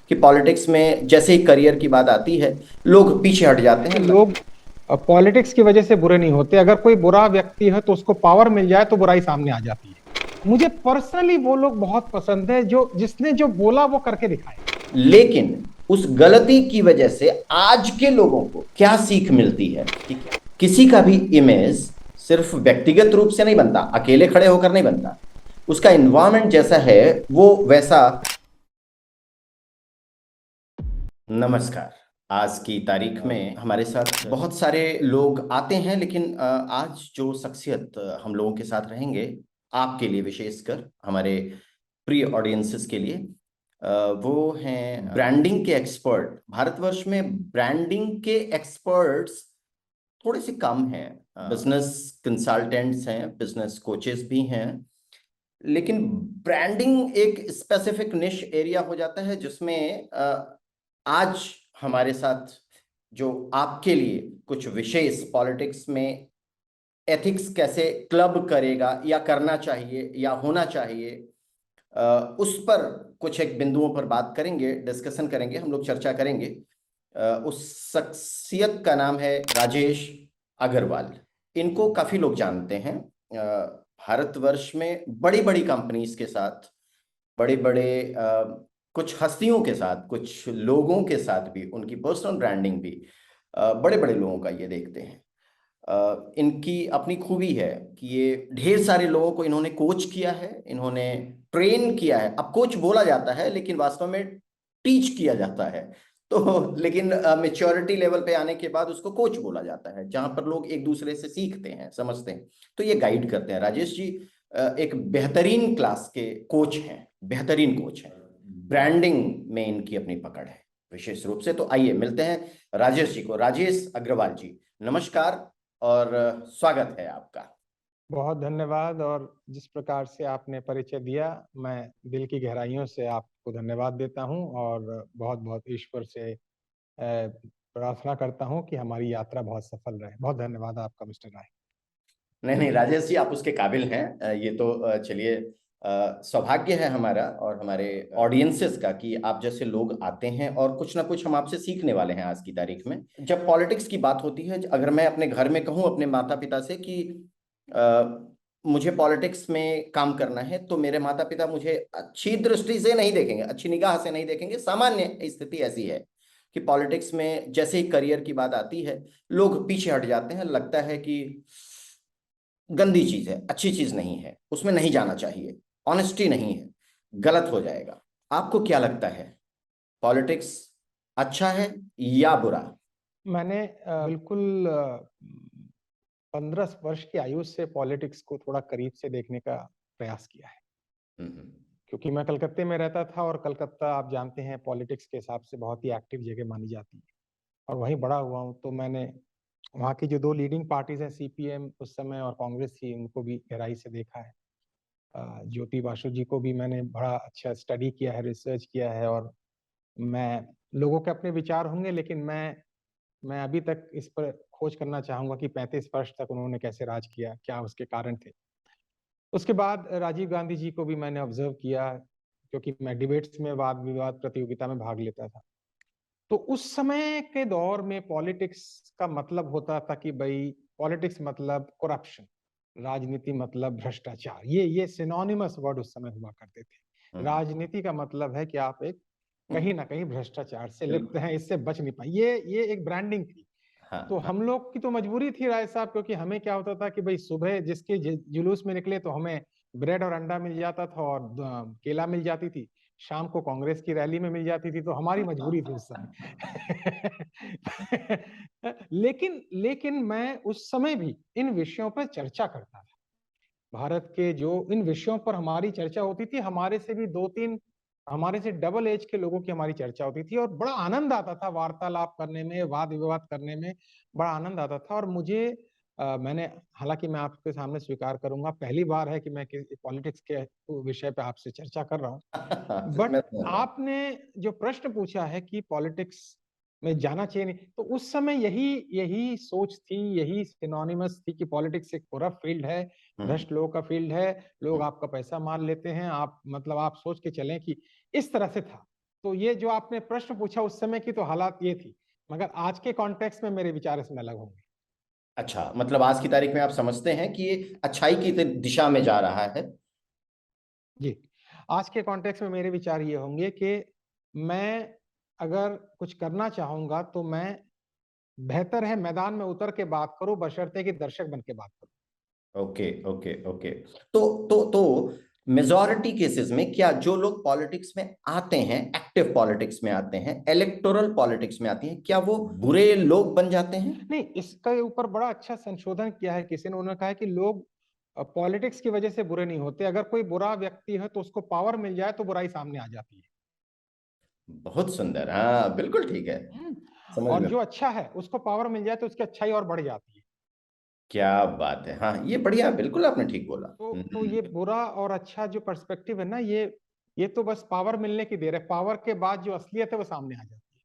कि पॉलिटिक्स में जैसे ही करियर की बात आती है लोग पीछे हट जाते हैं। लोग पॉलिटिक्स की वजह से बुरे नहीं होते। अगर कोई बुरा व्यक्ति है तो उसको पावर मिल जाए तो बुराई सामने आ जाती है। मुझे पर्सनली वो लोग बहुत पसंद है जो जिसने जो बोला वो करके दिखाए। लेकिन उस गलती की वजह से आज के लोगों को क्या सीख मिलती है कि किसी का भी इमेज सिर्फ व्यक्तिगत रूप से नहीं बनता, अकेले खड़े होकर नहीं बनता, उसका इन्वायरमेंट जैसा है वो वैसा। नमस्कार। आज की तारीख में हमारे साथ बहुत सारे लोग आते हैं, लेकिन आज जो शख्सियत हम लोगों के साथ रहेंगे, आपके लिए विशेषकर हमारे प्रिय ऑडियंसेस के लिए, वो हैं ब्रांडिंग के एक्सपर्ट। भारतवर्ष में ब्रांडिंग के एक्सपर्ट्स थोड़े से कम हैं। बिजनेस कंसल्टेंट्स हैं, बिजनेस कोचेस भी हैं, लेकिन ब्रांडिंग एक स्पेसिफिक निश एरिया हो जाता है जिसमें आज हमारे साथ जो आपके लिए कुछ विशेष पॉलिटिक्स में एथिक्स कैसे क्लब करेगा या करना चाहिए या होना चाहिए, उस पर कुछ एक बिंदुओं पर बात करेंगे, डिस्कशन करेंगे, हम लोग चर्चा करेंगे। उस शख्सियत का नाम है राजेश अग्रवाल। इनको काफी लोग जानते हैं। भारतवर्ष में बड़ी बड़ी कंपनीज के साथ, बड़े बड़े कुछ हस्तियों के साथ, कुछ लोगों के साथ भी उनकी पर्सनल ब्रांडिंग भी बड़े बड़े लोगों का ये देखते हैं। इनकी अपनी खूबी है कि ये ढेर सारे लोगों को इन्होंने कोच किया है, इन्होंने ट्रेन किया है। अब कोच बोला जाता है लेकिन वास्तव में टीच किया जाता है। तो लेकिन मेच्योरिटी लेवल पे आने के बाद उसको कोच बोला जाता है, जहां पर लोग एक दूसरे से सीखते हैं, समझते हैं। तो ये गाइड करते हैं। राजेश जी एक बेहतरीन क्लास के कोच हैं, बेहतरीन कोच हैं। ब्रांडिंग में इनकी अपनी पकड़ है विशेष रूप से। तो आइए मिलते हैं राजेश जी को। राजेश अग्रवाल जी, नमस्कार और स्वागत है आपका। बहुत धन्यवाद। और जिस प्रकार से आपने परिचय दिया, मैं दिल की गहराइयों से आपको धन्यवाद देता हूं और बहुत बहुत ईश्वर से प्रार्थना करता हूं कि हमारी यात्रा बहुत सफल रहे। बहुत धन्यवाद आपका मिस्टर राय। नहीं नहीं राजेश जी, आप उसके काबिल हैं। ये तो चलिए, सौभाग्य है हमारा और हमारे ऑडियंसेस का कि आप जैसे लोग आते हैं और कुछ ना कुछ हम आपसे सीखने वाले हैं। आज की तारीख में जब पॉलिटिक्स की बात होती है, अगर मैं अपने घर में कहूँ अपने माता पिता से कि मुझे पॉलिटिक्स में काम करना है, तो मेरे माता पिता मुझे अच्छी दृष्टि से नहीं देखेंगे, अच्छी निगाह से नहीं देखेंगे। सामान्य स्थिति ऐसी है कि पॉलिटिक्स में जैसे ही करियर की बात आती है लोग पीछे हट जाते हैं। लगता है कि गंदी चीज है, अच्छी चीज नहीं है, उसमें नहीं जाना चाहिए, ऑनेस्टी नहीं है, गलत हो जाएगा। आपको क्या लगता है, पॉलिटिक्स अच्छा है या बुरा? मैंने बिल्कुल 15 वर्ष की आयु से पॉलिटिक्स को थोड़ा करीब से देखने का प्रयास किया है। हम्म। क्योंकि मैं कलकत्ते में रहता था और कलकत्ता आप जानते हैं पॉलिटिक्स के हिसाब से बहुत ही एक्टिव जगह मानी जाती है, और वहीं बड़ा हुआ हूँ। तो मैंने वहाँ की जो दो लीडिंग पार्टीज हैं, सीपीएम उस समय और कांग्रेस थी, उनको भी गहराई से देखा है। ज्योति बासु जी को भी मैंने बड़ा अच्छा स्टडी किया है, रिसर्च किया है। और मैं लोगों के अपने विचार होंगे, लेकिन मैं अभी तक इस पर खोज करना चाहूंगा कि 35 वर्ष तक उन्होंने कैसे राज किया, क्या उसके कारण थे। उसके बाद राजीव गांधी जी को भी मैंने ऑब्जर्व किया, क्योंकि मैं डिबेट्स में, वाद विवाद प्रतियोगिता में भाग लेता था। तो उस समय के दौर में पॉलिटिक्स का मतलब होता था कि भाई पॉलिटिक्स मतलब करप्शन, राजनीति मतलब भ्रष्टाचार। ये सिनोनिमस वर्ड उस समय हुआ करते थे। हम्म। राजनीति का मतलब है कि आप एक कहीं ना कहीं भ्रष्टाचार से लिप्त बिल्कुल। हैं, इससे बच नहीं पाए। ये एक ब्रांडिंग थी। हाँ तो हाँ। हम लोग की तो मजबूरी थी राय साहब, क्योंकि हमें क्या होता था कि भाई सुबह जिसके जुलूस में निकले तो हमें ब्रेड और अंडा मिल जाता था और केला मिल जाती थी। शाम को कांग्रेस की रैली में मिल जाती थी। तो हमारी मजबूरी थी उस समय। लेकिन लेकिन मैं उस समय भी इन विषयों पर चर्चा करता था। भारत के जो इन विषयों पर हमारी चर्चा होती थी, हमारे से भी दो तीन, हमारे से डबल एज के लोगों की हमारी चर्चा होती थी, और बड़ा आनंद आता था वार्तालाप करने में, वाद विवाद करने में बड़ा आनंद आता था। और मुझे मैंने, हालांकि मैं आपके सामने स्वीकार करूंगा, पहली बार है कि मैं पॉलिटिक्स के विषय पे आपसे चर्चा कर रहा हूँ। मैं बट समझ रहा हूँ। आपने जो प्रश्न पूछा है कि पॉलिटिक्स में जाना चाहिए नहीं, तो उस समय यही यही सोच थी, यही सिनोनिमस थी कि पॉलिटिक्स एक करप्ट फील्ड है, हम्म। भ्रष्ट लोगों का फील्ड है, लोग हम्म। आपका पैसा मार लेते हैं। आप मतलब आप सोच के चलें कि इस तरह से था। तो ये जो आपने प्रश्न पूछा उस समय की तो हालात ये थी, मगर आज के कॉन्टेक्स्ट में मेरे विचार इसमें अलग होंगे। अच्छा, मतलब आज की तारीख में आप समझते हैं कि ये अच्छाई की दिशा में जा रहा है। जी, आज के कॉन्टेक्स्ट में मेरे विचार ये होंगे कि मैं अगर कुछ करना चाहूँगा तो मैं बेहतर है मैदान में उतर के बात करूँ बशर्ते कि दर्शक बन के बात करूँ। Okay okay okay. तो मेजॉरिटी केसेस में क्या जो लोग पॉलिटिक्स में आते हैं, एक्टिव पॉलिटिक्स में आते हैं, इलेक्टोरल पॉलिटिक्स में आते हैं, क्या वो बुरे लोग बन जाते हैं? नहीं, इसके ऊपर बड़ा अच्छा संशोधन किया है किसी ने, उन्होंने कहा है कि लोग पॉलिटिक्स की वजह से बुरे नहीं होते, अगर कोई बुरा व्यक्ति है तो उसको पावर मिल जाए तो बुराई सामने आ जाती है। बहुत सुंदर, हाँ बिल्कुल ठीक है। हम्म, समझ और में। जो अच्छा है उसको पावर मिल जाए तो उसकी अच्छाई और बढ़ जाती है। क्या बात है, हाँ ये बढ़िया, बिल्कुल आपने ठीक बोला। तो ये बुरा और अच्छा जो पर्सपेक्टिव है ना, ये तो बस पावर मिलने की देर है, पावर के बाद जो असलियत है वो सामने आ जाती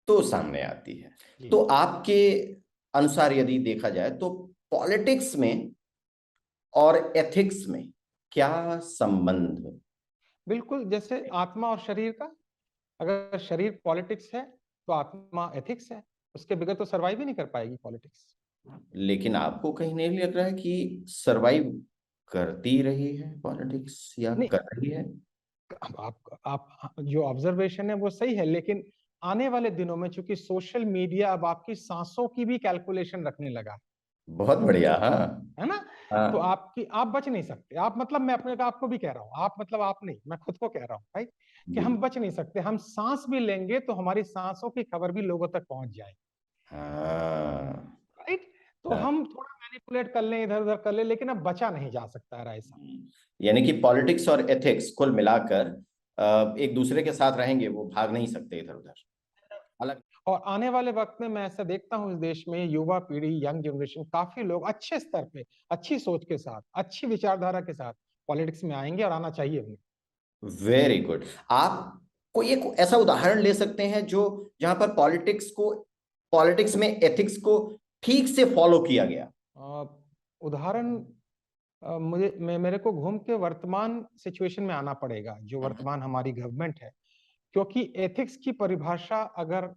तो सामने आती है। है। तो जी, आपके अनुसार यदि देखा जाए तो पॉलिटिक्स में और एथिक्स में क्या संबंध? बिल्कुल जैसे आत्मा और शरीर का, अगर शरीर पॉलिटिक्स है तो आत्मा एथिक्स है, उसके बगैर तो सरवाइव ही नहीं कर पाएगी पॉलिटिक्स। लेकिन आपको कहीं नहीं लग रहा है कि सरवाइव करती रही है पॉलिटिक्स, या नहीं, कर रही है? अब आप जो ऑब्जर्वेशन है वो सही है, लेकिन आने वाले दिनों में चूंकि सोशल मीडिया अब आपकी सांसों की भी कैलकुलेशन रखने लगा बहुत बढ़िया, हाँ। है ना, तो हाँ आप बच नहीं सकते, आप मतलब मैं अपने का आपको भी कह रहा हूँ, आप मतलब आप नहीं, मैं खुद को कह रहा हूँ भाई, कि जी। हम बच नहीं सकते, हम सांस भी लेंगे तो हमारी सांसों की खबर भी लोगों तक पहुंच जाए। हाँ राइट, तो हाँ। हम थोड़ा मैनिपुलेट कर लें, इधर उधर कर लें, लेकिन अब बचा नहीं जा सकता है ऐसा। यानी कि पॉलिटिक्स और एथिक्स कुल मिलाकर एक दूसरे के साथ रहेंगे, वो भाग नहीं सकते इधर उधर, अलग। और आने वाले वक्त में मैं ऐसा देखता हूँ इस देश में युवा पीढ़ी, यंग जनरेशन, काफी लोग अच्छे स्तर पे, अच्छी सोच के साथ, अच्छी विचारधारा के साथ पॉलिटिक्स में आएंगे और आना चाहिए उन्हें। Very good. आप कोई एक ऐसा उदाहरण ले सकते हैं जो, जहां पर पॉलिटिक्स में एथिक्स को ठीक से फॉलो किया गया? उदाहरण, मेरे को घूम के वर्तमान सिचुएशन में आना पड़ेगा, जो हम्म, वर्तमान हमारी गवर्नमेंट है, क्योंकि एथिक्स की परिभाषा अगर,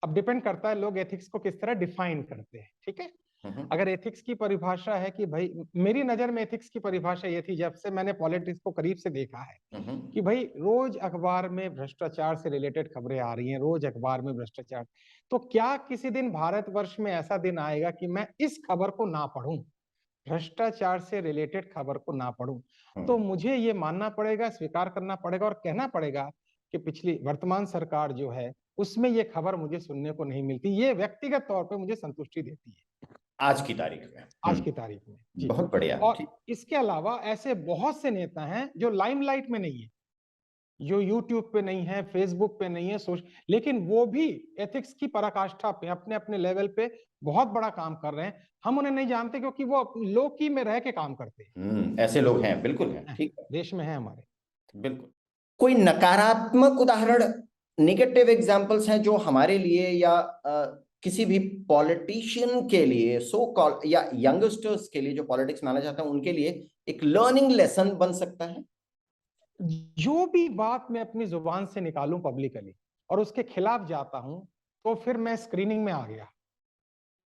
अब डिपेंड करता है लोग एथिक्स को किस तरह डिफाइन करते हैं, ठीक है। हम्म, अगर एथिक्स की परिभाषा है कि भाई, मेरी नजर में एथिक्स की परिभाषा ये थी जब से मैंने पॉलिटिक्स को करीब से देखा है, हम्म, कि भाई रोज अखबार में भ्रष्टाचार से रिलेटेड खबरें आ रही हैं, रोज अखबार में भ्रष्टाचार, तो क्या किसी दिन भारतवर्ष में ऐसा दिन आएगा कि मैं इस खबर को ना पढूं, भ्रष्टाचार से रिलेटेड खबर को ना पढूं? तो हम्म, मुझे ये मानना पड़ेगा, स्वीकार करना पड़ेगा और कहना पड़ेगा कि पिछली वर्तमान सरकार जो है उसमें ये खबर मुझे सुनने को नहीं मिलती, ये व्यक्तिगत तौर पे मुझे संतुष्टि देती है आज की तारीख में। आज की तारीख में। जी, बहुत बढ़िया, और ठीक। इसके अलावा ऐसे बहुत से नेता हैं जो लाइमलाइट में नहीं है, जो यूट्यूब पे नहीं है, फेसबुक पे नहीं है, लेकिन वो भी एथिक्स की पराकाष्ठा पे अपने अपने लेवल पे बहुत बड़ा काम कर रहे हैं। हम उन्हें नहीं जानते क्योंकि वो लो की में रह के काम करते ऐसे लोग हैं, बिल्कुल हैं, हैं, ठीक है। देश में है हमारे। बिल्कुल। कोई नकारात्मक उदाहरण, नेगेटिव एग्जांपल्स हैं जो हमारे लिए या किसी भी पॉलिटिशियन के लिए, सो कॉल, या यंगस्टर्स के लिए जो पॉलिटिक्स में आना चाहते हैं उनके लिए एक लर्निंग लेसन बन सकता है? जो भी बात मैं अपनी जुबान से निकालूं पब्लिकली और उसके खिलाफ जाता हूं, तो फिर मैं स्क्रीनिंग में आ गया,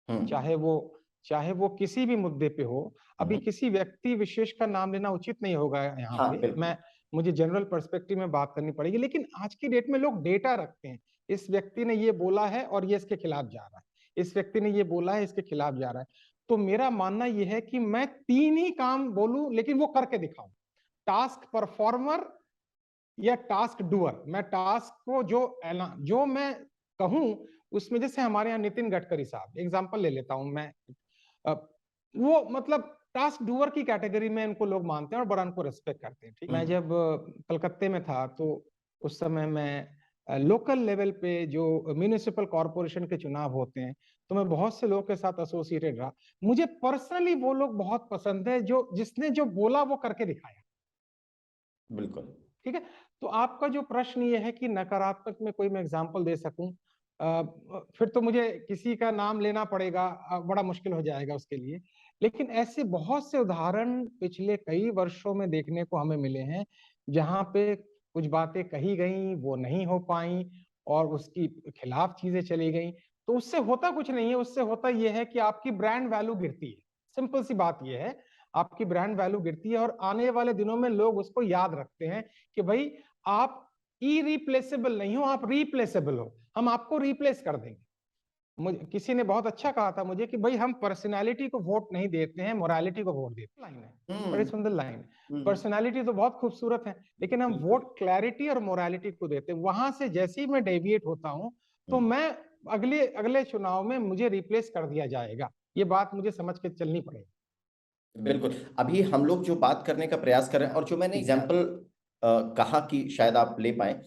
हम्म। चाहे वो चाहे वो किसी भी मुद्दे पे हो। अभी हम्म। किसी व्यक्ति विशेष का नाम लेना उचित नहीं होगा यहाँ हाँ पे, बिल्कुल। मैं मुझे जनरल पर्सपेक्टिव में बात करनी पड़ेगी, लेकिन आज की डेट में लोग डेटा रखते हैं, इस व्यक्ति ने ये बोला है और ये इसके खिलाफ जा रहा है, इस व्यक्ति ने ये बोला है इसके खिलाफ जा रहा है। तो मेरा मानना यह है कि मैं तीन ही काम बोलूं लेकिन वो करके दिखाऊं, टास्क परफॉर्मर या टास्क डूअर। मैं टास्क को जो मैं कहूं उसमें, जैसे हमारे यहाँ नितिन गडकरी साहब, एग्जांपल ले लेता हूं मैं, अ, वो मतलब टास्क डूअर की कैटेगरी में इनको लोग मानते हैं और बड़ा उनको रेस्पेक्ट करते हैं, ठीक। मैं हम्म। जब कलकत्ते में था तो उस समय मैं लोकल लेवल पे जो म्यूनिसिपल कॉरपोरेशन के चुनाव होते हैं, तो मैं बहुत से लोगों के साथ एसोसिएटेड रहा। मुझे पर्सनली वो लोग बहुत पसंद है जो जिसने जो बोला वो करके दिखाया, बिल्कुल। ठीक है। तो आपका जो प्रश्न ये है कि नकारात्मक में कोई मैं एग्जांपल दे सकूं, फिर तो मुझे किसी का नाम लेना पड़ेगा, बड़ा मुश्किल हो जाएगा उसके लिए। लेकिन ऐसे बहुत से उदाहरण पिछले कई वर्षों में देखने को हमें मिले हैं, जहां पे कुछ बातें कही गई, वो नहीं हो पाई और उसकी खिलाफ चीजें चली गई, तो उससे होता कुछ नहीं है। उससे होता यह है कि आपकी ब्रांड वैल्यू गिरती है। सिंपल सी बात यह है, आपकी ब्रांड वैल्यू गिरती है और आने वाले दिनों में लोग उसको याद रखते हैं कि भाई आप इरिप्लेसेबल नहीं हो, आप रिप्लेसेबल हो, हम आपको रिप्लेस कर देंगे। मुझे किसी ने बहुत अच्छा कहा था मुझे कि भाई हम पर्सनालिटी को वोट नहीं देते हैं, मोरालिटी को वोट देते हैं। लाइन है, बड़ी सुंदर लाइन है। पर्सनालिटी तो बहुत खूबसूरत है, लेकिन हम वोट क्लैरिटी और मोरालिटी को देते हैं। वहां से जैसे ही मैं डेविएट होता हूं तो मैं अगले अगले चुनाव में मुझे रिप्लेस कर दिया जाएगा। ये बात मुझे समझ के चलनी पड़ेगी। बिल्कुल। अभी हम लोग जो बात करने का प्रयास कर रहे हैं और जो मैंने एग्जाम्पल कहा कि शायद आप ले पाए,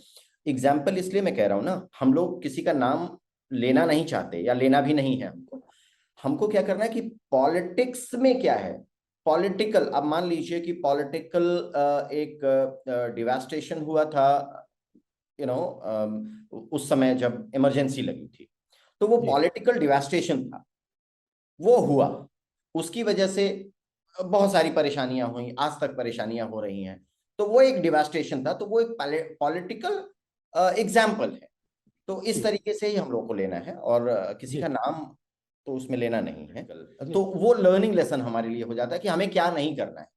एग्जाम्पल इसलिए मैं कह रहा हूं ना, हम लोग किसी का नाम लेना नहीं चाहते या लेना भी नहीं है। हमको हमको क्या करना है कि पॉलिटिक्स में क्या है, पॉलिटिकल, अब मान लीजिए कि पॉलिटिकल एक डिवास्टेशन हुआ था, उस समय जब इमरजेंसी लगी थी, तो वो पॉलिटिकल डिवास्टेशन था, वो हुआ, उसकी वजह से बहुत सारी परेशानियां हुई, आज तक परेशानियां हो रही हैं, तो वो एक डिवास्टेशन था, तो वो एक पॉलिटिकल एग्जाम्पल है। तो इस तरीके से ही हम लोग को लेना है और किसी का नाम तो उसमें लेना नहीं है। तो वो लर्निंग लेसन हमारे लिए हो जाता है कि हमें क्या नहीं करना है।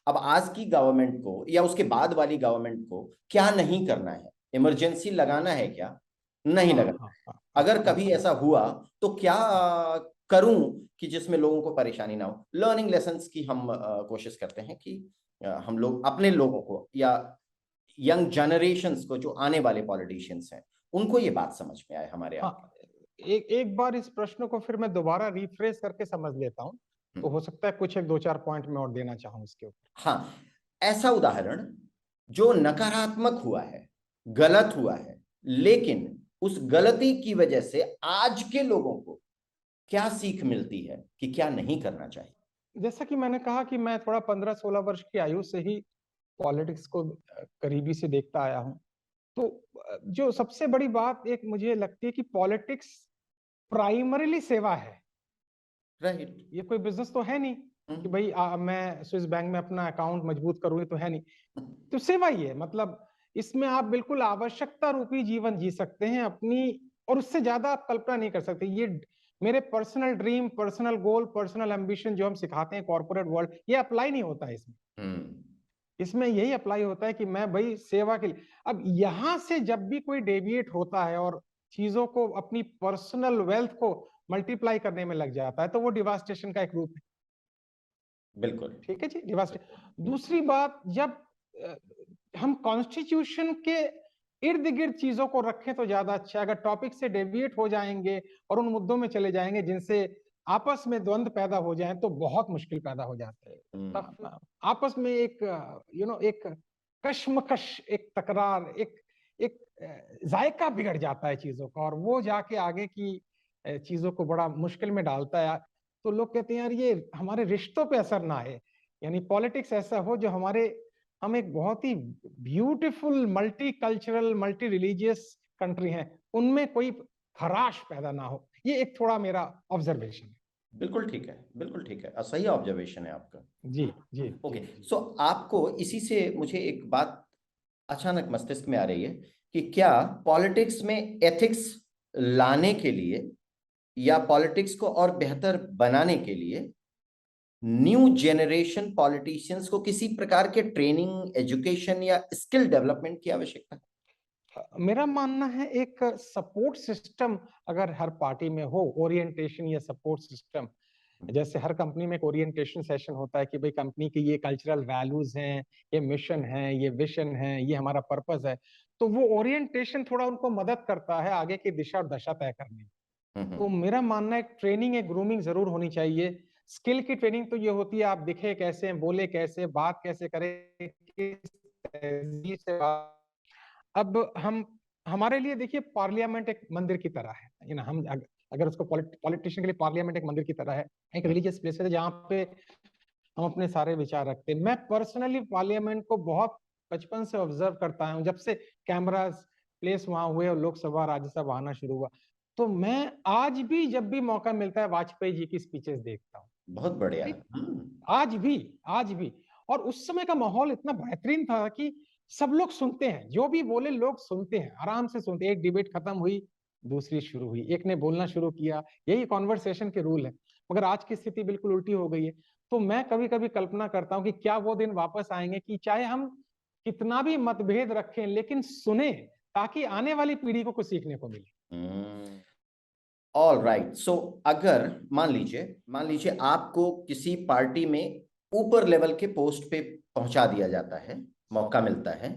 अब आज की गवर्नमेंट को या उसके बाद वाली गवर्नमेंट को क्या नहीं करना है, इमरजेंसी लगाना है क्या नहीं लगाना है, अगर कभी ऐसा हुआ तो क्या करूं कि जिसमें लोगों को परेशानी ना हो। लर्निंग लेसन्स की हम कोशिश करते हैं कि हम लोग अपने लोगों को या यंग जनरेशंस को, जो आने वाले पॉलिटिशियंस हैं, उनको ये बात समझ में आए हमारे आप। एक बार इस प्रश्न को फिर मैं दोबारा रिफ्रेश करके समझ लेता हूँ, तो हो सकता है कुछ एक दो चार पॉइंट में और देना चाहूँ इसके ऊपर। हाँ, ऐसा उदाहरण जो नकारात्मक हुआ है, गलत हुआ है, लेकिन उस गलती की वजह से आज के लोगों को क्या सीख मिलती है कि क्या नहीं करना चाहिए। जैसा कि मैंने कहा कि मैं थोड़ा 15-16 वर्ष की आयु से ही पॉलिटिक्स को करीबी से देखता आया हूं, तो जो सबसे बड़ी बात एक मुझे लगती है कि पॉलिटिक्स प्राइमरीली सेवा है। राइट। ये कोई बिजनेस तो है नहीं कि भाई मैं स्विस बैंक में अपना अकाउंट मजबूत करूँ, तो है नहीं। तो सेवा ही है, मतलब इसमें आप बिल्कुल आवश्यकता रूपी जीवन जी सकते हैं अपनी, और उससे ज्यादा आप कल्पना नहीं कर सकते। ये मेरे personal dream, personal goal, personal ambition जो हम सिखाते हैं कॉर्पोरेट वर्ल्ड, ये अप्लाई नहीं होता है इसमें। इसमें यही अप्लाई होता है कि मैं भाई सेवा के लिए। अब यहां से जब भी कोई डेविएट होता है और चीजों को, अपनी पर्सनल वेल्थ को मल्टीप्लाई करने में लग जाता है, तो वो डिवास्टेशन का एक रूप है। बिल्कुल ठीक है जी, डिवास्टेशन। दूसरी बात, जब हम कॉन्स्टिट्यूशन के इर्द गिर्द चीजों को रखें तो ज्यादा अच्छा है। अगर टॉपिक से डेविएट हो जाएंगे और उन मुद्दों में चले जाएंगे जिनसे आपस में द्वंद्व पैदा हो जाए, तो बहुत मुश्किल पैदा हो जाता है। तब आपस में एक एक कश्मकश, एक तकरार, एक जायका बिगड़ जाता है चीजों का, और वो जाके आगे की चीजों को बड़ा मुश्किल में डालता है। तो लोग कहते हैं यार ये हमारे रिश्तों पे असर ना आए, यानी पॉलिटिक्स ऐसा हो जो हम एक बहुत ही beautiful multi cultural multi religious country है, उनमें कोई खराश पैदा ना हो। ये एक थोड़ा मेरा ऑब्जर्वेशन है। बिल्कुल ठीक है, बिल्कुल ठीक है, सही ऑब्जर्वेशन है आपका। जी जी। ओके, सो आपको इसी से मुझे एक बात अचानक मस्तिष्क में आ रही है कि क्या पॉलिटिक्स में एथिक्स लाने के लिए या पॉलिटिक्स को और बेहतर बनाने के लिए न्यू जेनरेशन पॉलिटिशियंस को किसी प्रकार के ट्रेनिंग, एजुकेशन या स्किल डेवलपमेंट की आवश्यकता है? मेरा मानना है एक सपोर्ट सिस्टम अगर हर पार्टी में हो, ओरिएंटेशन या सपोर्ट सिस्टम, जैसे हर कंपनी में एक ओरिएंटेशन सेशन होता है कि भाई कंपनी की ये कल्चरल वैल्यूज हैं, ये मिशन है, ये विजन है, ये हमारा पर्पस है, तो वो ओरिएंटेशन थोड़ा उनको मदद करता है आगे की दिशा और दशा तय करने में। तो मेरा मानना है ट्रेनिंग, एक ग्रूमिंग जरूर होनी चाहिए। स्किल की ट्रेनिंग तो ये होती है आप दिखे कैसे, बोले कैसे, बात कैसे करें, किस तहजीब से अब हम हमारे लिए देखिए पार्लियामेंट एक मंदिर की तरह है ना। हम अगर उसको पॉलिटिशियन के लिए पार्लियामेंट एक मंदिर की तरह है, एक रिलीजियस प्लेस है जहाँ पे हम अपने सारे विचार रखते हैं। मैं पर्सनली पार्लियामेंट को बहुत बचपन से ऑब्जर्व करता हूँ, जब से कैमरास प्लेस वहां हुए और लोकसभा राज्यसभा आना शुरू हुआ, तो मैं आज भी जब भी मौका मिलता है वाजपेयी जी की स्पीचेस देखता हूँ। बहुत बढ़िया। आज भी, आज भी। और उस समय का माहौल इतना बेहतरीन था कि सब लोग सुनते हैं, जो भी बोले लोग सुनते हैं, आराम से सुनते हैं। एक डिबेट खत्म हुई, दूसरी शुरू हुई, एक ने बोलना शुरू किया, यही कॉन्वर्सेशन के रूल है। मगर आज की स्थिति बिल्कुल उल्टी हो गई है। तो मैं कभी कभी कल्पना करता हूं कि क्या वो दिन वापस आएंगे कि चाहे हम कितना भी मतभेद रखें लेकिन सुने, ताकि आने वाली पीढ़ी को कुछ सीखने को मिले। ऑल राइट, सो अगर मान लीजिए आपको किसी पार्टी में ऊपर लेवल के पोस्ट पे पहुंचा दिया जाता है, मौका मिलता है,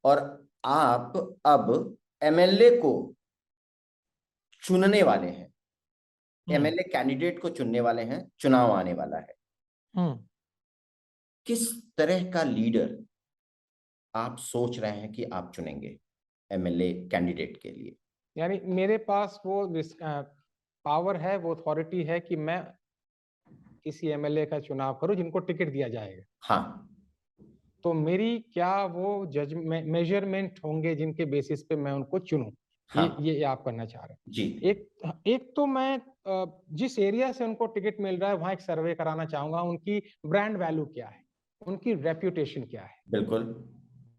और आप अब एमएलए को चुनने वाले हैं, एमएलए कैंडिडेट को चुनने वाले हैं, चुनाव आने वाला है, किस तरह का लीडर आप सोच रहे हैं कि आप चुनेंगे एमएलए कैंडिडेट के लिए? यानी मेरे पास वो पावर है, वो अथॉरिटी है कि मैं किसी एमएलए का चुनाव करूं जिनको टिकट दिया जाएगा। हाँ, तो मेरी क्या वो मेजरमेंट होंगे जिनके बेसिस पे मैं उनको चुनूं? हाँ, ये आप करना चाह रहे हैं। जी, एक तो मैं जिस एरिया से उनको टिकट मिल रहा है वहां एक सर्वे कराना चाहूंगा, उनकी ब्रांड वैल्यू क्या है, उनकी रेप्यूटेशन क्या है, बिल्कुल,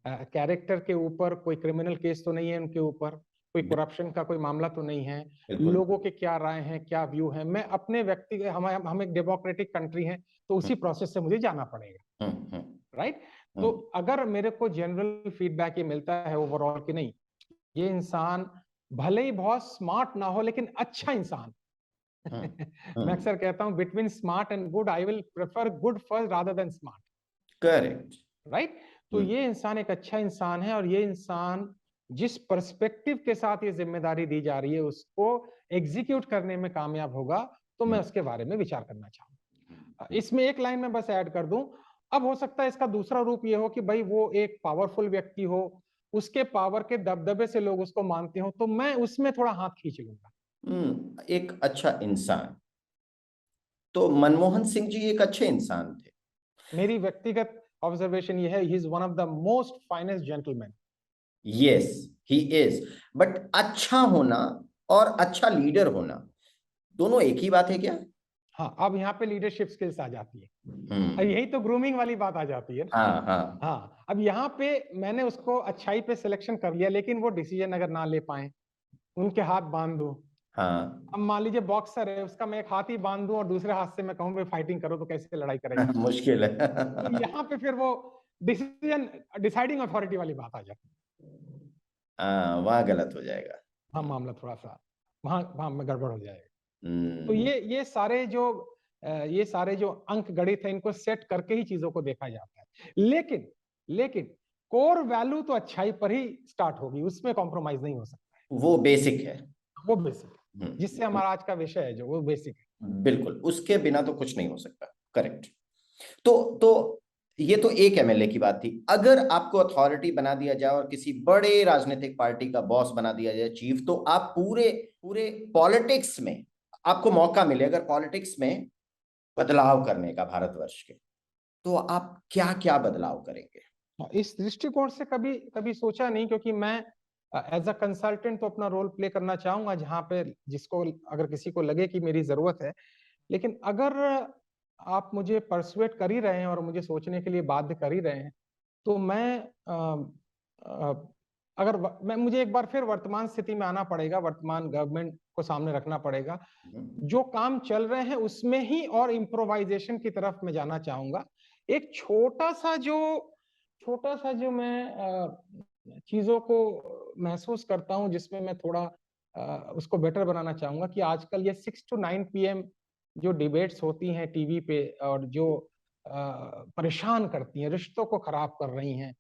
कैरेक्टर के ऊपर कोई क्रिमिनल केस तो नहीं है उनके ऊपर, कोई करप्शन का कोई मामला तो नहीं है, बिल्कुल, लोगों के क्या राय हैं, क्या व्यू है। मैं अपने व्यक्ति, हम एक डेमोक्रेटिक कंट्री है, तो उसी प्रोसेस से मुझे जाना पड़ेगा, राइट। तो अगर मेरे को जनरल फीडबैक ये मिलता है ओवरऑल कि नहीं, ये इंसान भले ही बहुत स्मार्ट ना हो लेकिन अच्छा इंसान मैं अक्सर कहता हूं between smart and good I will prefer good first rather than smart, correct, right. तो ये इंसान एक अच्छा इंसान है, और ये इंसान जिस पर्सपेक्टिव के साथ ये जिम्मेदारी दी जा रही है उसको एग्जीक्यूट करने में कामयाब होगा, तो मैं उसके बारे में विचार करना चाहूंगा। इसमें एक लाइन में बस ऐड कर दूं, अब हो सकता है इसका दूसरा रूप ये हो कि भाई वो एक पावरफुल व्यक्ति हो, उसके पावर के दबदबे से लोग उसको मानते हो, तो मैं उसमें थोड़ा हाथ खींच लूंगा। एक अच्छा इंसान, तो मनमोहन सिंह जी एक अच्छे इंसान थे। मेरी व्यक्तिगत ऑब्जर्वेशन ये है, he is one of the most finest gentleman. Yes, he is, but अच्छा होना और अच्छा लीडर होना दोनों एक ही बात है क्या? हाँ, अब यहाँ पे लीडरशिप स्किल्स आ जाती है, और यही तो ग्रूमिंग वाली बात आ जाती है ना। हाँ, हाँ, हाँ, अब यहाँ पे मैंने उसको अच्छाई पे सिलेक्शन कर लिया, लेकिन वो डिसीजन अगर ना ले पाए, उनके हाथ बांध दूं। हाँ, अब मान लीजिए बॉक्सर है, उसका मैं एक हाथ ही बांध दूं और दूसरे हाथ से मैं कहूं भाई फाइटिंग करो, तो कैसे लड़ाई करेगा? मुश्किल है। तो यहाँ पे फिर वो डिसीजन डिसाइडिंग अथॉरिटी वाली बात आ जाती है। हाँ, वहाँ गलत हो जाएगा। हाँ, मामला थोड़ा सा वहां वहां में गड़बड़ हो जाएगा। तो हम्म, ये सारे जो अंक गणित है, इनको सेट करके ही चीजों को देखा जाता है। लेकिन कोर वैल्यू तो अच्छाई पर ही स्टार्ट होगी, उसमें कॉम्प्रोमाइज नहीं हो सकता वो बेसिक है। है, वो बेसिक है, जिससे हमारा आज का विषय है जो, वो बेसिक है। बिल्कुल, उसके बिना तो कुछ नहीं हो सकता। करेक्ट। तो ये तो एक एमएलए की बात थी। अगर आपको अथॉरिटी बना दिया जाए और किसी बड़े राजनीतिक पार्टी का बॉस बना दिया जाए, चीफ, तो आप पूरे पूरे पॉलिटिक्स में आपको मौका मिले, अगर पॉलिटिक्स में बदलाव करने का भारतवर्ष के, तो आप क्या क्या बदलाव करेंगे? इस दृष्टिकोण से कभी कभी सोचा नहीं, क्योंकि मैं एज अ कंसल्टेंट तो अपना रोल प्ले करना चाहूंगा जहां पे जिसको, अगर किसी को लगे कि मेरी जरूरत है। लेकिन अगर आप मुझे परसुएट कर ही रहे हैं और मुझे सोचने के लिए बाध्य कर ही रहे हैं, तो अगर मैं मुझे एक बार फिर वर्तमान स्थिति में आना पड़ेगा, वर्तमान गवर्नमेंट को सामने रखना पड़ेगा। जो काम चल रहे हैं उसमें ही और इम्प्रोवाइजेशन की तरफ मैं जाना चाहूंगा। एक छोटा सा जो मैं चीजों को महसूस करता हूं, जिसमें मैं थोड़ा उसको बेटर बनाना चाहूंगा, कि आजकल ये 6 to 9 PM जो डिबेट्स होती हैं टीवी पे, और जो परेशान करती हैं, रिश्तों को खराब कर रही हैं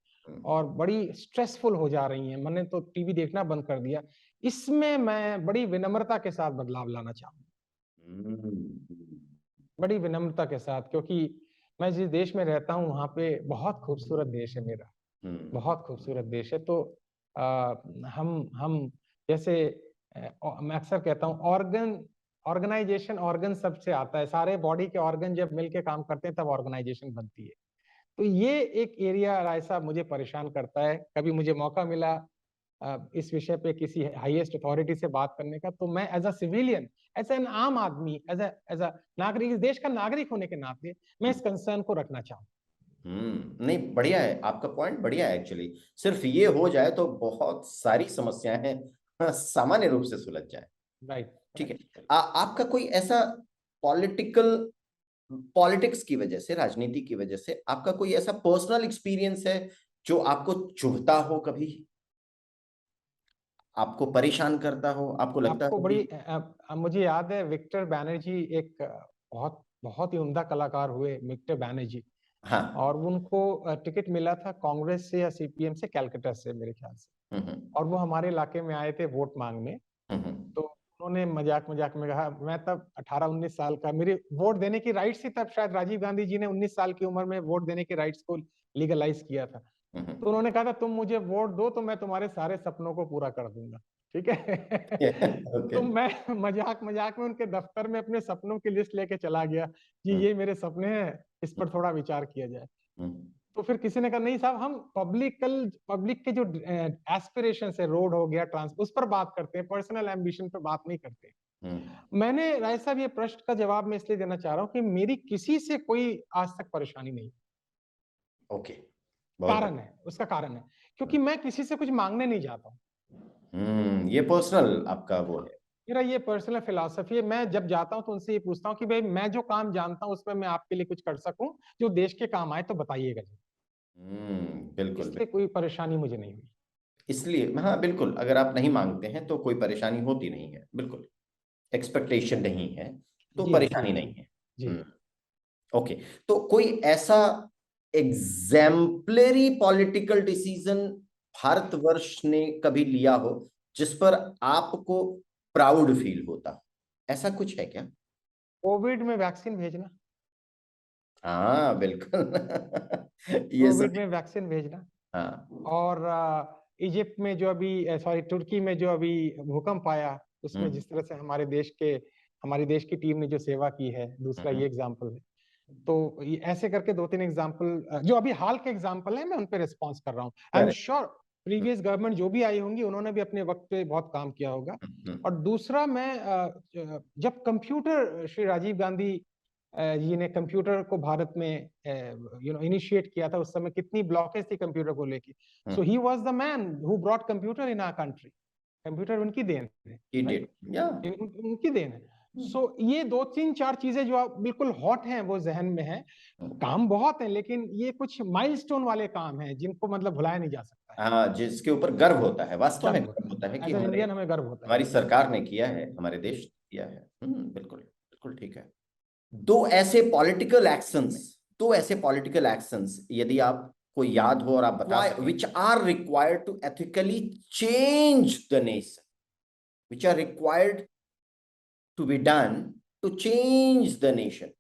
और बड़ी स्ट्रेसफुल हो जा रही हैं, मैंने तो टीवी देखना बंद कर दिया, इसमें मैं बड़ी विनम्रता के साथ बदलाव लाना चाहूंगा। बड़ी विनम्रता के साथ, क्योंकि मैं जिस देश में रहता हूँ वहां पे बहुत खूबसूरत देश है मेरा, बहुत खूबसूरत देश है। तो हम जैसे मैं अक्सर कहता हूँ, ऑर्गेनाइजेशन ऑर्गन सबसे आता है, सारे बॉडी के ऑर्गन जब मिलके काम करते हैं तब ऑर्गेनाइजेशन बनती है। तो ये एक एरिया राय साहब मुझे परेशान करता है। कभी मुझे मौका मिला इस विषय पे किसी हाईएस्ट अथॉरिटी से बात करने का, तो मैं as a civilian, as an आम आदमी, एज अ नागरिक, इस देश का नागरिक होने के नाते मैं इस कंसर्न को रखना चाहूँ। नहीं, बढ़िया है आपका पॉइंट, बढ़िया है एक्चुअली। सिर्फ ये हो जाए तो बहुत सारी समस्याएं सामान्य रूप से सुलझ जाए। राइट। ठीक है। आपका कोई ऐसा पॉलिटिकल पॉलिटिक्स की वजह से, राजनीति की वजह से आपका कोई ऐसा पर्सनल एक्सपीरियंस है जो आपको चुभता हो, कभी आपको परेशान करता हो, आपको लगता आपको हो बड़ी कि मुझे याद है विक्टर बैनर्जी एक बहुत बहुत ही उम्दा कलाकार हुए विक्टर बैनर्जी, हाँ। और उनको टिकट मिला था कांग्रेस से या सीपीएम से, कलकत्ता से मेरे ख्याल से, हम्म। और वो हमारे इलाके में आए थे वोट मांगने। हम्म। तो उन्होंने मजाक मजाक में कहा, मैं तब 18-19 साल का, मेरे वोट देने की राइट्स थी तब, शायद राजीव गांधी जी ने 19 साल की उम्र में वोट देने के राइट्स को लीगलाइज किया था। तो हम्म। उन्होंने कहा था तुम मुझे वोट दो तो मैं तुम्हारे सारे सपनों को पूरा कर दूंगा, ठीक है। ओके। तो मैं मजाक मजाक में उनके दफ्तर में अपने सपनों की लिस्ट लेके चला गया कि ये मेरे सपने हैं, इस पर थोड़ा विचार किया जाए। तो फिर किसी ने कहा नहीं साहब, हम पब्लिक के जो एस्पिरेशन है, रोड हो गया, ट्रांस, उस पर बात करते हैं, पर्सनल एम्बिशन पर बात नहीं करते। मैंने राय साहब ये प्रश्न का जवाब मैं इसलिए देना चाह रहा हूं कि मेरी किसी से कोई आज तक परेशानी नहीं। ओके, बहुत कारण बढ़िया। है, उसका कारण है क्योंकि मैं किसी से कुछ मांगने नहीं जाता हूँ। ये पर्सनल आपका वो है। मेरा ये पर्सनल फिलॉसफी है, मैं जब जाता हूँ तो उनसे ये पूछता हूँ कि भाई मैं जो काम जानता हूँ उसमें मैं आपके लिए कुछ कर सकूं जो देश के काम आए तो बताइएगा जी। बिल्कुल इसलिए बिल्कुल। कोई परेशानी मुझे नहीं हुई। इसलिए हाँ, बिल्कुल, अगर आप नहीं मांगते हैं तो कोई परेशानी होती नहीं है, बिल्कुल। एक्सपेक्टेशन नहीं है तो जी जी परेशानी जी नहीं है। जी। ओके। तो कोई ऐसा एग्जैम्पलरी पॉलिटिकल डिसीजन भारतवर्ष ने कभी लिया हो जिस पर आपको प्राउड फील होता हो, ऐसा कुछ है क्या? कोविड में वैक्सीन भेजना। हाँ, बिल्कुल। ये कोविड सभी। में वैक्सीन भेजना। हाँ। और इजिप्ट में जो अभी, सॉरी, तुर्की में जो अभी भूकंप आया, उसमें हम्म। जिस तरह से हमारी देश की टीम ने जो सेवा की है, दूसरा हम्म। ये एग्जाम्पल है। तो ये ऐसे करके 2-3 एग्जाम्पल जो अभी हाल के एग्जाम्पल है, मैं उन पे रिस्पॉन्स कर रहा हूँ। I am correct. Sure previous government जो भी आई होंगी उन्होंने भी अपने वक्त पे बहुत काम किया होगा। और दूसरा, मैं जब कंप्यूटर, श्री राजीव गांधी जी ने कंप्यूटर को भारत में इनिशिएट किया था, उस समय कितनी ब्लॉकेज थी कंप्यूटर को लेके। So he was the man who brought computer in our country. Computer उनकी देन है, ही राइट, डिड, या। उनकी देन है। सो ये 2-3-4 चीजें जो आप बिल्कुल हॉट हैं वो जहन में है। काम बहुत है लेकिन ये कुछ माइलस्टोन वाले काम हैं जिनको मतलब भुलाया नहीं जा सकता है। हाँ, जिसके ऊपर गर्व होता है, वास्तव में गर्व गर्व होता होता है है, कि एज एन इंडियन हमें गर्व होता है। हमारी सरकार ने किया है, हमारे देश जी। ने किया है। बिल्कुल बिल्कुल, ठीक है। दो ऐसे पॉलिटिकल एक्शंस, दो ऐसे पॉलिटिकल एक्शंस यदि आप को याद हो और आप बता सकें, which are required to ethically change the nation, which are required to be done to change the nation,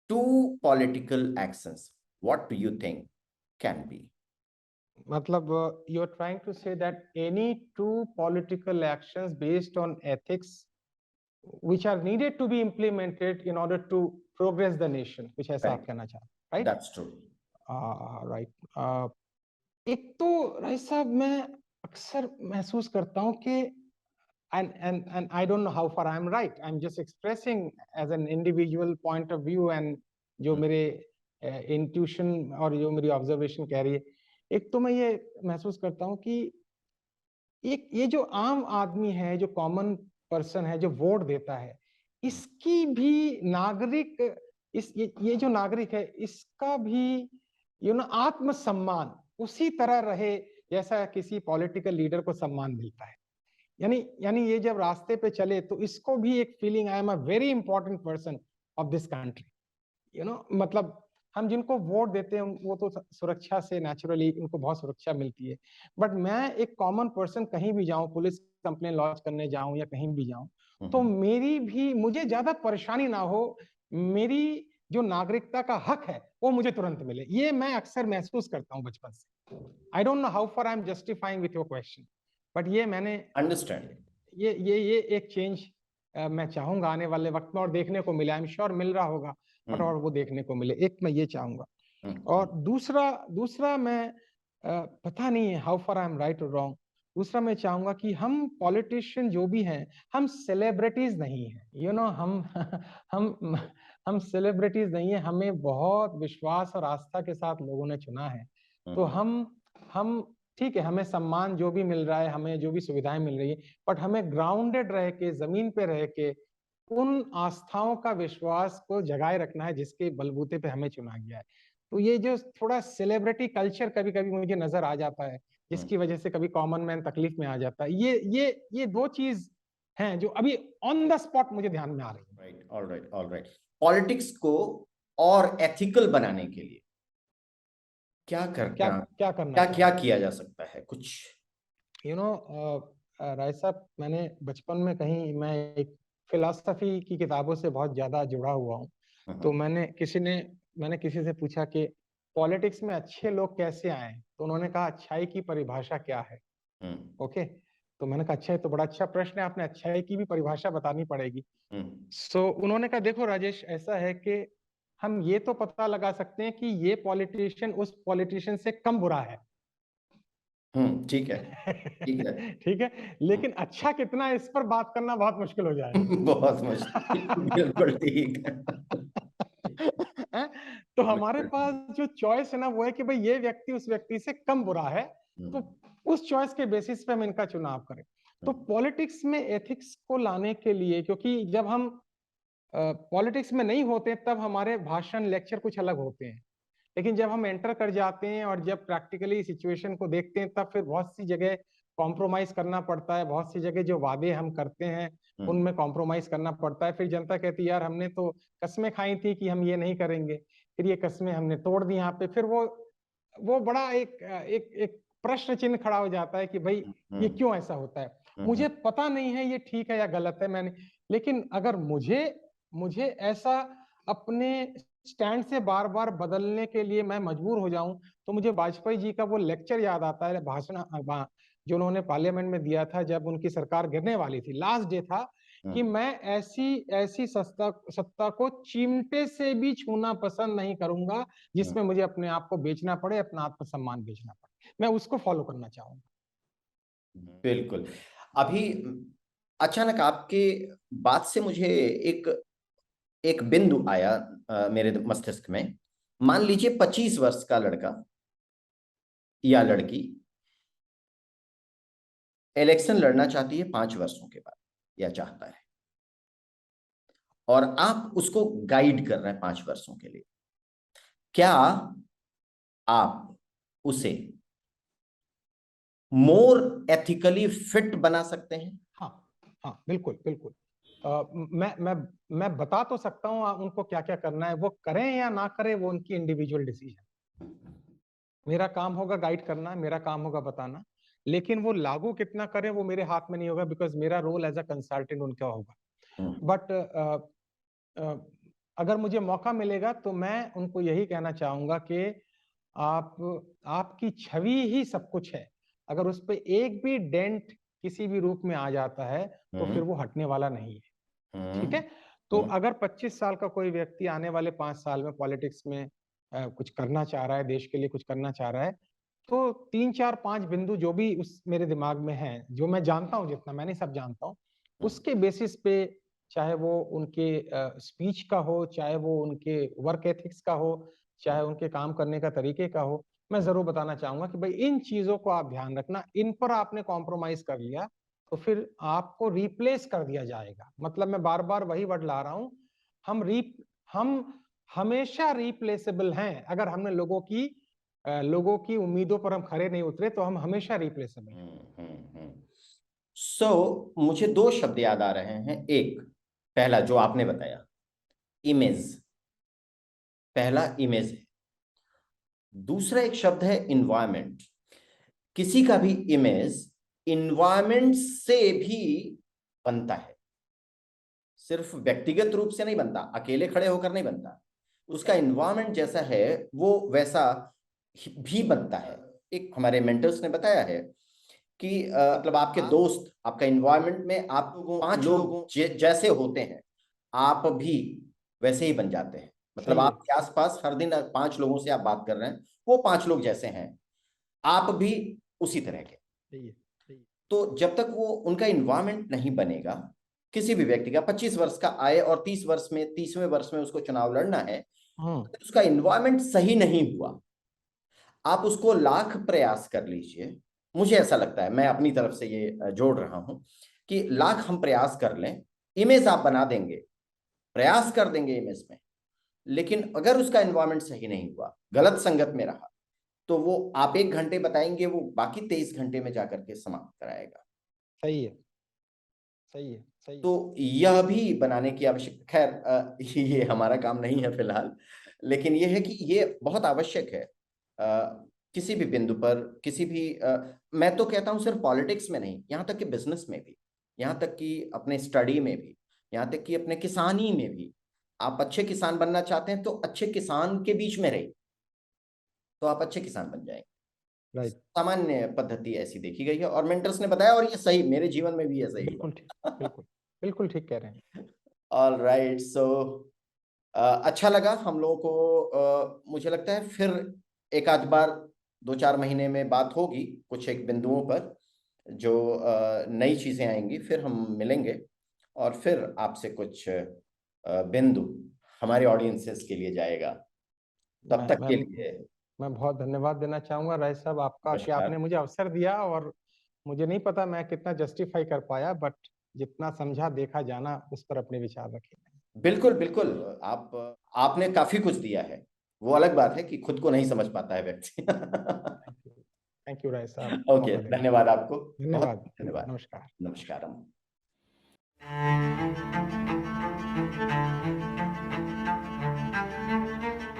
two political actions, what do you think can be? मतलब you are trying to say that any two political actions based on ethics which are needed to be implemented in order to progress the nation, कुछ ऐसा आप Correct. कहना चाह रहे हैं, That's true. Right? Right. एक तो राइट साहब, मैं अक्सर महसूस करता हूं कि and I don't know how far I'm right. I'm just expressing as an individual point of view and जो मेरे इंट्यूशन और जो मेरी ऑब्जर्वेशन कह रही है। एक तो मैं ये महसूस करता हूं कि एक ये जो आम आदमी है, जो कॉमन पर्सन है, जो वोट देता है, इसकी भी नागरिक, ये जो नागरिक है इसका भी आत्मसम्मान उसी तरह रहे जैसा किसी पॉलिटिकल लीडर को सम्मान मिलता है। यानी ये जब रास्ते पे चले तो इसको भी एक feeling, I am a very important person of this country. मतलब हम जिनको वोट देते हैं वो तो सुरक्षा से नेचुरली उनको बहुत सुरक्षा मिलती है, बट मैं एक कॉमन पर्सन कहीं भी जाऊं, पुलिस कंप्लेन लॉन्च करने जाऊं या कहीं भी जाऊं, तो मुझे ज्यादा परेशानी ना हो, मेरी जो नागरिकता का हक है वो मुझे तुरंत मिले, ये मैं अक्सर महसूस करता हूं बचपन से। I don't know how far I am justifying with your question, but ये मैंने Understand. ये एक चेंज मैं चाहूंगा आने वाले वक्त में, और देखने को मिले, आई एम श्योर मिल रहा होगा, और वो देखने को मिले, एक मैं ये चाहूंगा। और दूसरा दूसरा मैं पता नहीं है how far I am right और रॉन्ग, दूसरा मैं चाहूंगा कि हम पॉलिटिशियन जो भी हैं, हम सेलिब्रिटीज नहीं हैं, हम हम सेलिब्रिटीज नहीं है, हमें बहुत विश्वास और आस्था के साथ लोगों ने चुना है। तो हम ठीक है, हमें सम्मान जो भी मिल रहा है, हमें जो भी सुविधाएं मिल रही है, बट हमें ग्राउंडेड रह के, जमीन पे रह के उन आस्थाओं का विश्वास को जगाए रखना है जिसके बलबूते पे हमें चुना गया है। तो ये जो थोड़ा सेलिब्रिटी कल्चर कभी कभी मुझे नजर आ जाता है, जिसकी वजह से कभी कॉमन मैन तकलीफ में आ जाता है, ये दो चीज हैं जो अभी ऑन द स्पॉट मुझे ध्यान में आ रही है। Right, alright, alright. पॉलिटिक्स को और एथिकल बनाने के लिए क्या क्या करना, क्या करना क्या क्या चाहिए? किया जा सकता है कुछ? राय साहब, मैंने बचपन में कहीं, मैं एक फिलॉसफी की किताबों से बहुत ज्यादा जुड़ा हुआ हूँ। तो मैंने किसी से पूछा कि पॉलिटिक्स में अच्छे लोग कैसे आए, तो उन्होंने कहा अच्छाई की परिभाषा क्या है। ओके, तो मैंने कहा अच्छा, है तो बड़ा अच्छा प्रश्न है, आपने अच्छाई की भी परिभाषा बतानी पड़ेगी। सो उन्होंने कहा देखो राजेश, ऐसा है कि हम ये तो पता लगा सकते हैं कि ये पॉलिटिशियन उस पॉलिटिशियन से कम बुरा है। ठीक है, ठीक है। ठीक है, लेकिन अच्छा कितना है इस पर बात करना बहुत मुश्किल हो जाएगा। बहुत मुश्किल, बिल्कुल ठीक है। तो हमारे पास जो चॉइस है ना, वो है कि भाई ये व्यक्ति उस व्यक्ति से कम बुरा है, तो उस चॉइस के बेसिस पे हम इनका चुनाव करें। तो पॉलिटिक्स में एथिक्स को लाने के लिए, क्योंकि जब हम पॉलिटिक्स में नहीं होते तब हमारे भाषण लेक्चर कुछ अलग होते हैं, लेकिन जब हम एंटर कर जाते हैं और जब प्रैक्टिकली सिचुएशन को देखते हैं, तब फिर बहुत सी जगह कॉम्प्रोमाइज करना पड़ता है, बहुत सी जगह जो वादे हम करते हैं उनमें कॉम्प्रोमाइज करना पड़ता है। फिर जनता कहती है यार हमने तो कस्में खाई थी कि हम ये नहीं करेंगे, फिर ये कस्में हमने तोड़ दी यहाँ पे। फिर वो बड़ा एक प्रश्न चिन्ह खड़ा हो जाता है कि भाई ये क्यों ऐसा होता है। मुझे पता नहीं है ये ठीक है या गलत है, मैंने, लेकिन अगर मुझे ऐसा अपने स्टैंड से बार बार बदलने के लिए मैं मजबूर हो जाऊं, तो मुझे वाजपेयी जी का वो लेक्चर याद आता है, भाषण जो उन्होंने पार्लियामेंट में दिया था जब उनकी सरकार गिरने वाली थी, लास्ट डे था, कि मैं ऐसी ऐसी सत्ता को चिमटे से भी छूना पसंद नहीं करूंगा जिसमें मुझे अपने आप को बेचना पड़े, अपना आत्मसम्मान बेचना पड़े। मैं उसको फॉलो करना चाहूंगा। बिल्कुल। अभी अचानक आपके बात से मुझे एक एक बिंदु आया मेरे मस्तिष्क में। मान लीजिए 25 वर्ष का लड़का या लड़की इलेक्शन लड़ना चाहती है 5 वर्षों के बाद, या चाहता है, और आप उसको गाइड कर रहे हैं 5 वर्षों के लिए, क्या आप उसे मोर एथिकली फिट बना सकते हैं? हाँ, हाँ, बिल्कुल, बिल्कुल। मैं बता तो सकता हूँ उनको क्या क्या करना है, वो करें या ना करें वो उनकी इंडिविजुअल डिसीजन। मेरा काम होगा गाइड करना, मेरा काम होगा बताना, लेकिन वो लागू कितना करें वो मेरे हाथ में नहीं होगा, बिकॉज मेरा रोल एज अ कंसल्टेंट उनका होगा। बट अगर मुझे मौका मिलेगा तो मैं उनको यही कहना चाहूंगा कि आप आपकी छवि ही सब कुछ है। अगर उस पर एक भी डेंट किसी भी रूप में आ जाता है तो फिर वो हटने वाला नहीं है। ठीक है, तो अगर 25 साल का कोई व्यक्ति आने वाले 5 साल में पॉलिटिक्स में कुछ करना चाह रहा है, देश के लिए कुछ करना चाह रहा है, तो 3 4 5 बिंदु जो भी उस मेरे दिमाग में है, जो मैं जानता हूं, जितना मैंने सब जानता हूं, उसके बेसिस पे, चाहे वो उनके स्पीच का हो, चाहे वो उनके वर्क एथिक्स का हो, चाहे उनके काम करने का तरीके का हो, मैं जरूर बताना चाहूंगा कि भाई इन चीजों को आप ध्यान रखना, इन पर आपने कॉम्प्रोमाइज कर लिया तो फिर आपको रिप्लेस कर दिया जाएगा। मतलब मैं बार बार वही वर्ड ला रहा हूं, हम हमेशा रिप्लेसेबल हैं। अगर हमने लोगों की उम्मीदों पर हम खरे नहीं उतरे तो हम हमेशा रिप्लेसेबल हैं। मुझे 2 शब्द याद आ रहे हैं। एक, पहला जो आपने बताया, इमेज, पहला इमेज है। दूसरा एक शब्द है इन्वायरमेंट। किसी का भी इमेज इन्वायरमेंट से भी बनता है, सिर्फ व्यक्तिगत रूप से नहीं बनता, अकेले खड़े होकर नहीं बनता, उसका इन्वायरमेंट जैसा है वो वैसा भी बनता है। एक हमारे मेंटर्स ने बताया है कि मतलब आपके दोस्त, आपका इन्वायरमेंट में आप 5 लोग जैसे होते हैं, आप भी वैसे ही बन जाते हैं। मतलब आपके आसपास हर दिन 5 लोगों से आप बात कर रहे हैं, वो 5 लोग जैसे हैं, आप भी उसी तरह के। तो जब तक वो उनका इन्वायरमेंट नहीं बनेगा, किसी भी व्यक्ति का 25 वर्ष का आए और 30 वर्ष में 30वें वर्ष में उसको चुनाव लड़ना है, उसका इन्वायरमेंट सही नहीं हुआ, आप उसको लाख प्रयास कर लीजिए, मुझे ऐसा लगता है, मैं अपनी तरफ से ये जोड़ रहा हूं कि लाख हम प्रयास कर लें, इमेज आप बना देंगे, प्रयास कर देंगे इमेज में, लेकिन अगर उसका एनवायरनमेंट सही नहीं हुआ, गलत संगत में रहा, तो वो आप 1 घंटे बताएंगे, वो बाकी 23 घंटे में जाकर के समाप्त कराएगा। सही है, सही है, सही है। तो यह भी बनाने की आवश्यकता, खैर ये हमारा काम नहीं है फिलहाल, लेकिन यह है कि ये बहुत आवश्यक है किसी भी बिंदु पर, किसी भी मैं तो कहता हूं सिर्फ पॉलिटिक्स में नहीं, यहाँ तक कि बिजनेस में भी, यहाँ तक कि अपने स्टडी में भी, यहाँ तक कि अपने किसानी में भी, आप अच्छे किसान बनना चाहते हैं तो अच्छे किसान के बीच में रहिए, तो आप अच्छे किसान बन जाएंगे। राइट, सामान्य पद्धति ऐसी देखी गई है और मेंटर्स ने बताया, और ये सही, मेरे जीवन में भी ऐसा ही बिल्कुल ठीक, बिल्कुल बिल्कुल ठीक कह रहे हैं। ऑल राइट, सो अच्छा लगा हम लोगों को, मुझे लगता है फिर एक आध बार 2-4 महीने में बात होगी कुछ एक बिंदुओं पर, जो नई चीजें आएंगी, फिर हम मिलेंगे और फिर आपसे कुछ बिंदु हमारे ऑडियंसेस के लिए जाएगा। तब मैं तक मैं के लिए मैं बहुत धन्यवाद देना चाहूंगा राय साहब आपका कि नमस्कार। आपने मुझे अवसर दिया, और मुझे नहीं पता मैं कितना जस्टिफाई कर पाया, बट जितना समझा देखा जाना उस पर अपने विचार रखे। बिल्कुल बिल्कुल, आप आपने काफी कुछ दिया है, वो अलग बात है कि खुद को नहीं समझ पाता है व्यक्ति। थैंक यू राय साहब, ओके, मौका देने के धन्यवाद आपको, लिए। बहुत धन्यवाद। धन्यवाद। नमस्कार। नमस्कारम।